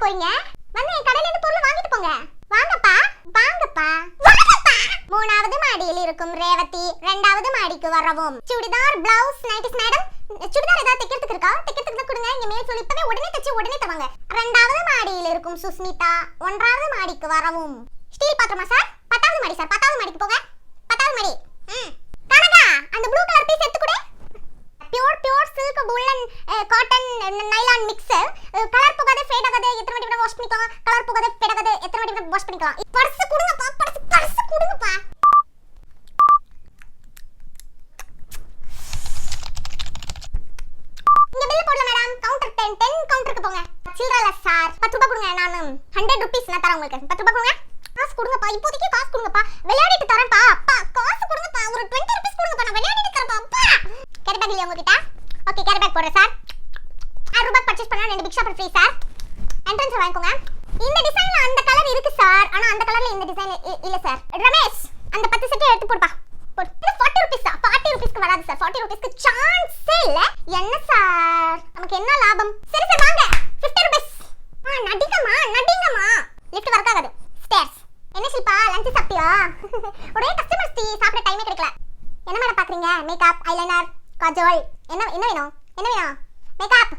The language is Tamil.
போறீங்க? வந்து என் கடையில இருந்து பொருள் வாங்கிட்டு போங்க. வாங்கப்பா வாங்கப்பா வாங்கப்பா. மூணாவது மாடியில் இருக்கும் ரேவதி இரண்டாவது மாடிக்கு வரவும். Churidar blouse nighties madam. Churidar ஏதாவது தைக்கிறதுக்கு இருக்கா? தைக்கிறதுக்கு கொடுங்க. இங்க மேல் சொல்லி இப்பவே உடனே தச்சு உடனே தவாங்க. இரண்டாவது மாடியில் இருக்கும் சுஸ்மிதா ஒன்றாவது மாடிக்கு வரவும். ஸ்டீல் பாத்திரமா சார்? 10வது மாடி சார். 10வது மாடிக்கு போங்க. 10வது மாடி. கனகா அந்த ப்ளூ கலர் பீஸ் எடுத்து கொடு. Pure silk woolen cotton nylon mix. Colour போகாத ஃபேட் ஆகாத எத்தனை வாட்டி வேணா வாஷ் பண்ணிக்கலாம். கலர் போகாத ஃபேட் ஆகாத எத்தனை வாட்டி வேணா வாஷ் பண்ணிக்கலாம். பர்ஸ் கொடுங்கப்பா. பர்ஸ் கொடுங்கப்பா. இங்க பில் போடல மேடம். கவுண்டர் 10 கவுண்டருக்கு போங்க. சில்லறல சார் 10 ரூபாய் கொடுங்க. நான் 100 ரூபீஸ் நான் தரேன் உங்களுக்கு. 10 ரூபாய் கொடுங்க. காசு கொடுங்கப்பா. இப்போதைக்கு காசு கொடுங்கப்பா. விளையாடிட்டு தரேன்ப்பா. அப்பா காசு கொடுங்கப்பா. ஒரு 20 ரூபீஸ் கொடுங்கப்பா. நான் விளையாடிட்டு தரேன்ப்பா. அப்பா கேரி பேக் இல்லையா உங்ககிட்ட? ஓகே கேரி பேக் போடுறேன் சார். 6 ரூபாய் பர்ச்சேஸ் பண்ணா 2 பிக் ஷாப்பர் ஃப்ரீ சார். என்ட்ரன்ஸ் வாங்கிக்கோங்க. இந்த டிசைன்ல அந்த கலர் இருக்கு சார். ஆனா அந்த கலர்ல இந்த டிசைன் இல்ல சார். ரமேஷ் அந்த 10 செட் எடுத்து போடுப்பா. போடு. இது 40 ரூபீஸ் தான். 40 ரூபீஸ்க்கு வராது சார். 40 ரூபீஸ்க்கு சான்ஸே இல்ல. என்ன சார்? நமக்கு என்ன லாபம்? சரி சார் வாங்க. 50 ரூபீஸ். நடிங்கம்மா. லிஃப்ட் வர்க் ஆகாது. ஸ்டேர்ஸ். என்ன ஷில்பா லஞ்ச் சாப்பிட்டியா? ஒரே கஸ்டமர்ஸ் டீ சாப்பிட டைமே கிடைக்கல. என்ன மேடம் பாக்குறீங்க? Makeup, eyeliner, Kajal. என்ன வேணும்? மேக்கப்